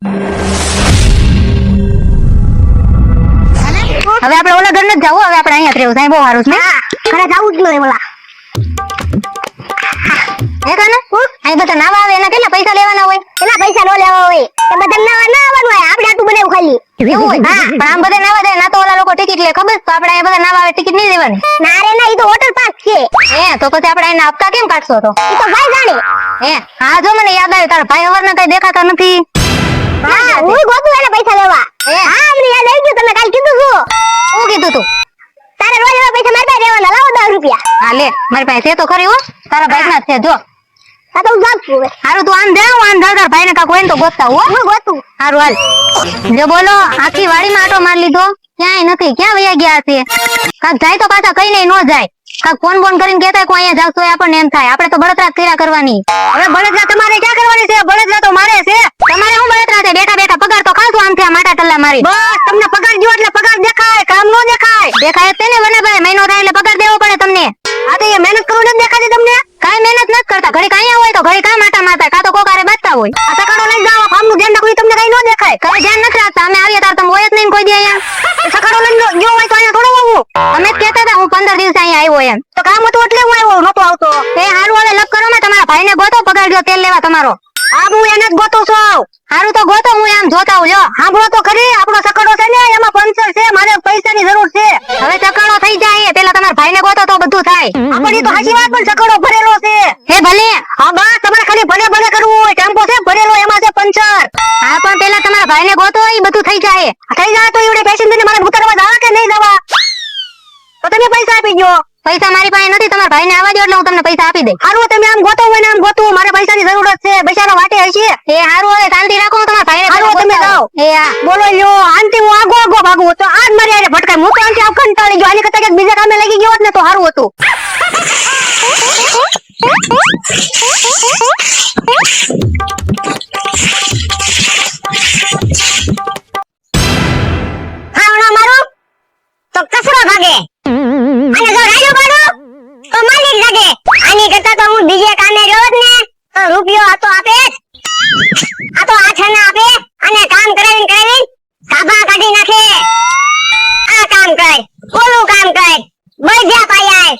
હવે આપણે ઓલા ઘર નથી જવું, હવે આપણે અહીંયા જ રહેવું. સાહેબ બહુ સારું છે. ઘરે જવું જ નહીં ઓલા. હે કાને અહીં બધા નાવા આવે એના કેટલા પૈસા લેવાના હોય? એના પૈસા નો લેવા હોય. એ બધા નાવા ના આવવાનું હોય. આપણે આટલું બનાવ્યું ખાલી. એવું હોય? હા, પણ આમ બધા નાવા જાય ના તો ઓલા લોકો ટિકિટ લે ખબર? તો આપણે અહીંયા બધા નાવા આવે ટિકિટ નહીં લેવાની. ના રે ના, ઈ તો હોટલ પાસ છે. હે તો પછી આપણે એના હપ્તા કેમ કાઢશો તો? ઈ તો ભાઈ જાણે. હે હા, જો મને યાદ આવ્યું તારા ભાઈ હવરના કઈ દેખાતા નથી. હા, હું ગોતું એને પૈસા લેવા. હા, મને યાદ આવી ગયું. તમે કાલ કીધું શું? શું કીધું તું? તારે રોજ એવા પૈસા મારી પાસે લેવાના. લાવો 10 રૂપિયા. હા લે, મારી પાસે છે તો ખરી હો. તારા ભાઈ ના છે જો. હા તો હું જાઉં છું હવે. હારું તું આમ જાવ, આમ જાવ, તારા ભાઈ ને કાક હોય ને તો ગોતતા હો. હું ગોતું. હારું હાલ. જો બોલો, આખી વાડીમાં આટો માર લીધો, ક્યાંય નથી. ક્યાં વયા ગયા છે? કાક જાય તો પાછા કઈ નહીં, નો જાય. કાક ફોન ફોન કરીને કહેતા કોઈ અહીંયા જાવ તો આપણને એમ થાય આપણે તો બળતરા જ કર્યા કરવાની. હવે બળતરા તમારે ક્યાં કરવાની છે? બળતરા તો મારે છે. તમારે શું બળતરા છે? બેઠા બેઠા પગાર તો ખાધું આમ થયા માટા ટલ્લા મારી. બસ તમને પગાર દો એટલે પગાર દેખાય, કામ નો દેખાય. દેખાય જ તેને વનાભાઈ, મહિનો થાય એટલે પગાર દેવો પડે તમને. આ તો એ મહેનત કરવું નથી દેખાતી તમને? કાંઈ મહેનત નથી કરતા. ઘડી અહીંયા હોય તો ઘડી કામ માટા મારતા, કાં તો કોકારે બાજતા હોય. આ સકાળો લઈ જાઓ, કામનું ધ્યાન રાખવું તમને કઈ નો દેખાય. કઈ ધ્યાન નથી રાખતા. અમે આવીએ તાર તમે હોય જ નહીં ને કોઈ દી અહીંયા. સકાળો લઈને ગયો હોય તો અહીંયા થોડું આવું. અમે જ કહેતા હતા હું 15 દિવસ અહીંયા આવ્યો એમ. તો કામ હતું એટલે હું આવ્યો, નતો આવતો. એ હારું હવે લપ કરો માં, તમારા ભાઈને ગોતો, પગાર દો તેલ લેવા તમારો. આ હું એને જ ગોતું છું. હારું તો ગોતો, હું આમ જોતા હું. જો સાંભળો તો ખરી, આપણો સકડો છે ને એમાં પંચર છે, મારે પૈસાની જરૂર છે. હવે ચકાણો થઈ જાય, પેલા તમારા ભાઈને ગોતો તો બધું થાય. આપણી તો હાચી વાત, પણ સકડો ભરેલો છે. હે ભલે. હા બસ, તમારે ખાલી ભલે ભલે કરવું હોય. ટેમ્પો છે ભરેલો, એમાં છે પંચર. હા પણ પેલા તમારા ભાઈને ગોતો, એ બધું થઈ જાય. થઈ જાય તો એવડે પેસેન્જર ને મારે ઉતારવા જવા કે નહીં જવા? તો તમે પૈસા આપી દો. પૈસા મારી પાસે નથી, તમારા ભાઈને આવવા દો એટલે હું તમને પૈસા આપી દઈ. હારું, તમે આમ ગોતો હોય ને આમ ગોતું, મારે પૈસાની જરૂરત છે. પૈસાનો વાટે હશે. એ હારું હવે શાંતિ રાખો, હું તમારા ભાઈને હારું, તમે જાઓ. એ હા બોલો લ્યો, આંટી હું આગો આગો ભાગું તો આજ મારી આરે ભટકાય. હું તો આંટી આવ કંટાળી ગયો. આની કરતા ક્યાંક બીજા કામે લાગી ગયો હોત ને તો સારું હતું. હાવણા મારું તો કચરો ભાગે, અને જો રાડ્યો પાડું તો માલિક જાગે. આની કરતા તો હું બીજે કામે રહ્યો જ ને તો રૂપિયો આ તો આપે જ. આ તો આછા આપે અને કામ કરાવીને સાભા કાઢી નાખે. આ કામ કર, ઓલું કામ કર, બળજ્યા પાયા.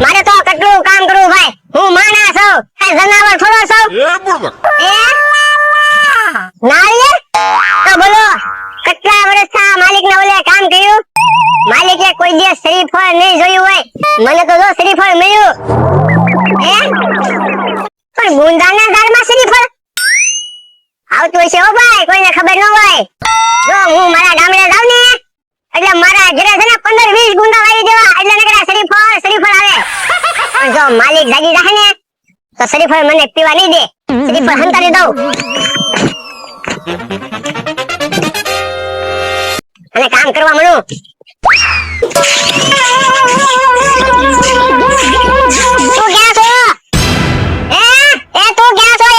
મારે તો કેટલું કામ કરવું ભાઈ. હું માણસ છું, કઈ જનાવર થોડો છું. નાળિયેર તો બોલો, કેટલા વર્ષ માલિક ને ઓલે કામ કર્યું. માલિકે કોઈ દિવસ શ્રીફળ નહીં જોયું હોય. મને તો જો શ્રીફળ મળ્યું. પણ ગુંદાના ઝાડમાં શ્રીફળ આવતું હશે હો ભાઈ, કોઈને ખબર ન હોય. જો હું મારા ગામડે જાઉં ને એટલે મારા ઘરે છે ને 15-20 ગુંદા વાવી દેવા, એટલે નકરા શ્રીફળ આવે. પણ જો માલિક જાગી જાય ને તો શ્રીફળ મને પીવા નહીં દે. શ્રીફળ હંતાડી દઉં અને કામ કરવા મળું. તું ક્યાં છો? તું ક્યાં છો?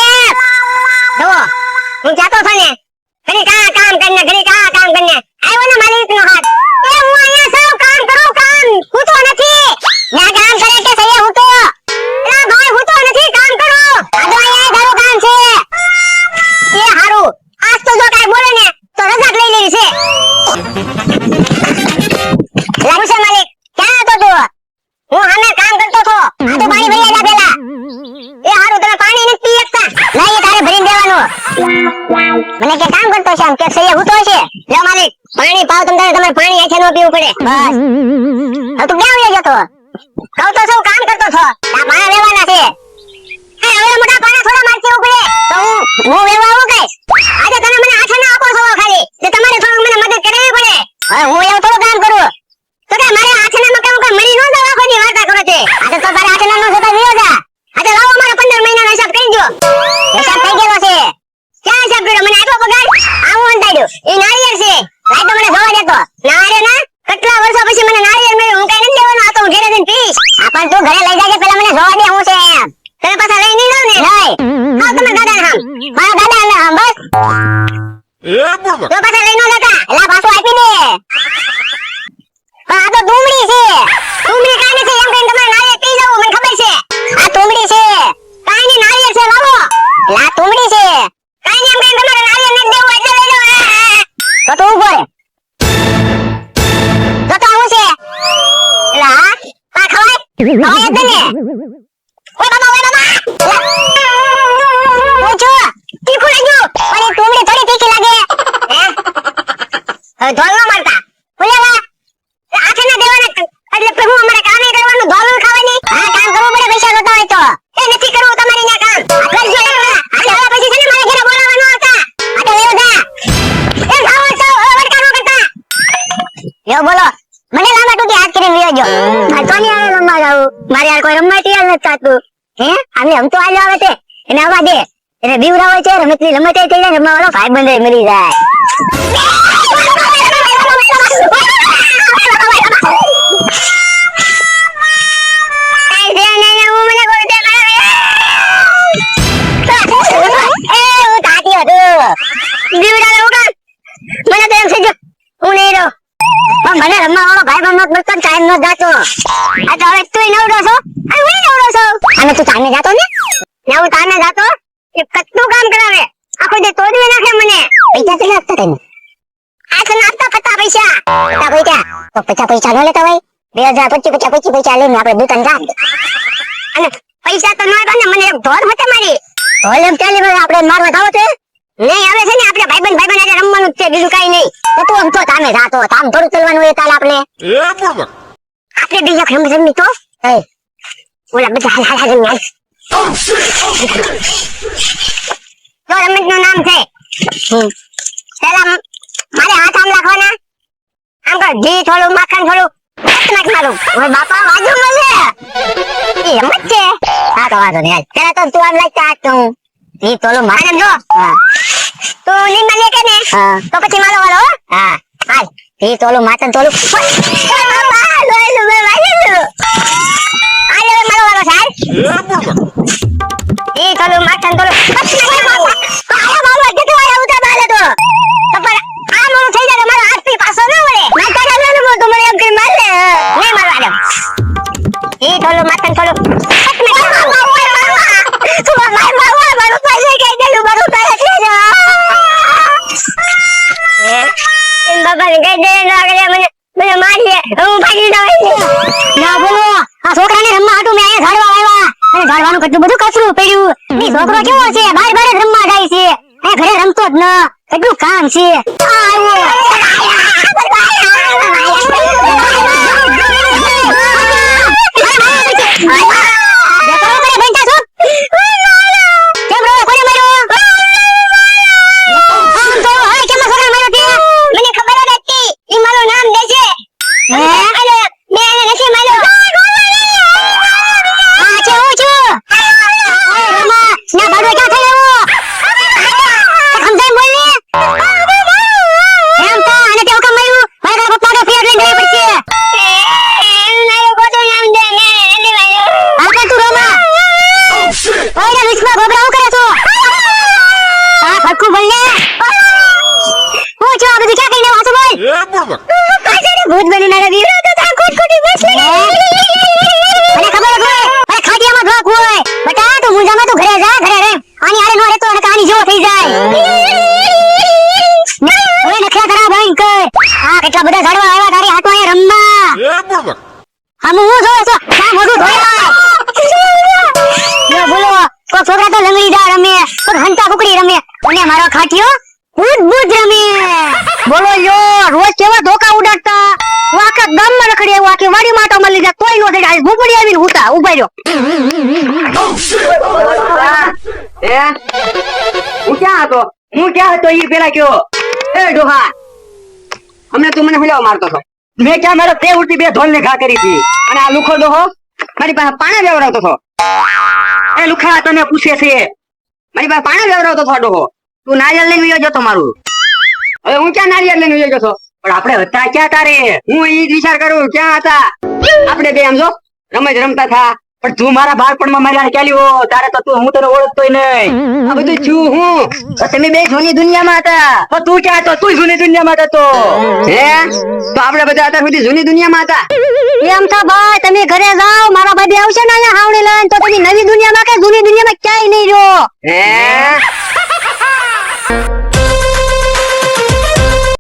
જો હું જાતો છો ને, ઘડી કામ કરીને આવ્યો ને માલિક નો હાથ. એ હું અહીંયા સૌ કામ કરું, કામ હું તો નથી. ના કામ કરે કે સહી હું તો. એલા ભાઈ હું તો નથી, કામ કરું. આ તો અહીંયા તારું કામ છે. એ હારું, આજ તો જો કાઈ બોલે ને તો રજા લઈ લેવી છે. લાગુ છે માલિક, ક્યાં હતો તું? હું સામે કામ કરતો છો. આ તો પાણી ભરી આજા પેલા. એ હારું, તમે પાણી નથી પી શકતા. નહીં, તારે ભરીને દેવાનું. મને કે કામ કરતો છે, આમ કે સહી હું તો છે. લે માલિક, પાણી પાવ તમે પાણી આછે નો પીવું પડે. બસ હવે તું ક્યાં વયો જતો? કહું તો છું કામ કરતો છો. આ પાણા લેવાના છે. એ હવે મોટા પાણા થોડા મારતી ઉપડે તો હું વેવા આવું કઈશ. આજે તમે મને આછા ના આપો છો ખાલી, તો તમારે થોડું મને મદદ કરવી પડે. હવે હું એવું થોડું કામ કરું તો કે મારે આછા ના કામ મરી ન જાવ. આખોની વાર્તા કરો છે. આજે તો તારે આછા નો જતા વિયો જા. આજે લાવો મારા 15 મહિનાનો હિસાબ કરી દો. હિસાબ થઈ ગયો છે. ક્યાં હિસાબ કર્યો? મને આટલો પગાર આવું અંતાડ્યું. એ નાળિયેર છે. લાઈ તો મને જોવા દેતો. ના રે ના, કેટલા વર્ષો પછી મને નાળિયેર મળ્યું. હું કઈ નથી લેવાનું. આ તો હું ઘરે જઈને પીશ. આ પણ તું ઘરે લઈ જાજે, પેલા મને જોવા દે હું છે એમ. તમે પાછા લઈ નહીં જાવ ને? નહીં. આવ તમે દાદા હામ. મારા દાદા ને હામ બસ. તો પાછા લઈ ન જતા. એલા પાછું આપી દે. આ તો ડુંગળી છે. ડુંગળી કાઈ નથી એમ કહીને તમારે નાળિયેર પી જાવ, મને ખબર છે. આ ડુંગળી છે. કાઈ ની નાળિયેર છે લાવો. એલા ડુંગળી છે. કાઈ ની એમ કહીને તમારે નાળિયેર નથી દેવું. આયા જ ને ઓય બાબા હું છો તીખું લાગ્યું પણ એ ટુંગળી થોડી તીખી લાગે હે હવે ધોલ ન મારતા બોલ્યા આખે ના દેવાના એટલે હું અમારે કામ નહીં કરવાનું ધોલ ખાવાની હા કામ કરવું પડે પૈસા જોતા હોય તો એ નથી કરવું તમારી ના કામ કરજો આજે હવે પછી છે ને મારે ઘરે બોલાવવા ન આવતા આ તો લેવ જા એ જાઓ છો વડકા નો કરતા યો બોલો મને લાંબા ટૂંકી હાથ કરીને વિયો જો આ તો ની આવે રમવા જાવ મારે યાર કોઈ રમવા તૈયાર નથી થાતું હે આમે હમ તો આલ્યો આવે તે એને આવવા દે એને બીવરા હોય છે રમતની રમત થઈ જાય રમવા વાળો ભાઈ બંધ મરી જાય મને રમવા વાળો ભાઈ બંધ મળતો ટાઈમ નો જાતો આ તો હવે તું નવડો છો આ હું નવડો છું અને તું તાને જાતો ને હું તાને જાતો એ કટનું કામ કરાવે આખો દે તોડી નાખે મને પૈસા તો આપતા તને આ તો નાસ્તા પતા પૈસા તો પૈસા ન લેતા હોય 2025 પૈસા લઈને આપણે દુકાન જા અને પૈસા તો ન આપ્યા ને મને એક ઢોર હોતે મારી ઢોલ એમ ચાલી આપણે મારવા જાવ છે નહીં હવે છે ને આપણે ભાઈબંધ આજે રમવાનું છે બીજું કઈ નહીં તો તું આમ તો તામે જાતો તામ થોડું ચલવાનું હોય તાલ આપણે આપણે બીજા રમી તો ઓલા બધા હાલ રમી તો રમત નું નામ છે પેલા મારે હાથ આમ રાખવાના આમ કર ઘી થોડું માખણ થોડું નાખ મારું ઓય બાપા વાજુ મળે એ રમત છે હા તો વાંધો નહીં પેલા તો તું આમ લાગતા હાથ તું ઘી થોડું માખણ જો તું લીંબા લે કે ને તો પછી માલો વાળો હા હાલ ઘી થોડું માખણ થોડું બાપા લોય લો મે વાજુ આલે માલો વાળો સાહેબ ઘી થોડું માખણ થોડું આયા બાબા કેટલો આયા ઉતા બાલે તો પણ આ મોણો થઈ જાય મારો હાથ થી પાછો ન વળે માતા ગાલનો મો તો મને એમ કે માર લે નહીં મારવા દે એ થોડું માથન થોડું તું મારું પૈસે કે દેલું મારું તારે છે એમ બાબા ને કઈ દે ના કરે મને મારી હું ભાગી દઉં ના બોલો આ છોકરાને રમવા હાટુ મે અહીંયા ઝાડવા આવ્યા અને ઝાડવાનું કેટલું બધું કચરું પડ્યું એ છોકરો કેવો છે બાર બાર રમવા જાય છે એ ઘરે રમતો જ ન કેટલું કામ છે ભૂત બની ના રવિ તો તા ખોટી બસ લગે મને ખબર હોય અરે ખાટિયામાં ધોક હોય બટા તું મુંજામાં તું ઘરે જા ઘરે રે આની આરે નો રે તો કહાની જેવો થઈ જાય ઓય નખરા કરા ભયંકર આ કેટલા બધા ઝાડવા આવ્યા તારી હાથો અહીંયા રમવા હમ હું જોયો છો કા મોઢું ધોયા યો બોલો કો છોકરા તો લંગડી દા રમે કો હંતા કુકડી રમે અને મારો ખાટિયો ભૂત ભૂત રમે બોલો યો રોજ કેવા ધોકા ઉડાડતા હું આખા ગામમાં રખડી આવ્યો આખી વાડી માટો મળી જાય કોઈ નો થઈ ભૂપડી આવીને ઉતા ઉભા રહ્યો હું ક્યાં હતો ઈ પેલા કયો એ ડોહા હમણાં તું મને હુલાવ મારતો હતો મેં ક્યાં મારો તે ઉલટી બે ઢોલ ને ઘા કરી હતી અને આ લુખો ડોહો મારી પાસે પાણા લેવડાવતો હતો એ લુખા તને પૂછે છે મારી પાસે પાણા લેવડાવતો હતો ડોહો તું નારિયેળ લઈને વિયો જતો મારું હવે હું ક્યાં નારિયેળ લઈને વિયો જતો પણ આપણે હતા ક્યાં તારે હું ઈ વિચાર કરું ક્યાં હતા આપણે બે આમ જો રમત રમતા થા પણ તું મારા બાળપણમાં મારી ચાલ્યો તારે તો તું હું તને ઓળખતોય નહીં આ બધું છું હું તો તમે બે જૂની દુનિયામાં હતા તો તું ક્યાં હતો તું જૂની દુનિયામાં હતો હે તો આપણે બધા અત્યાર સુધી જૂની દુનિયામાં હતા એમ તો ભાઈ તમે ઘરે જાઓ મારા ભાઈ આવશે ને અહીંયા હાવણી લઈને તો તમે નવી દુનિયામાં કે જૂની દુનિયામાં ક્યાંય નહીં રહ્યો હે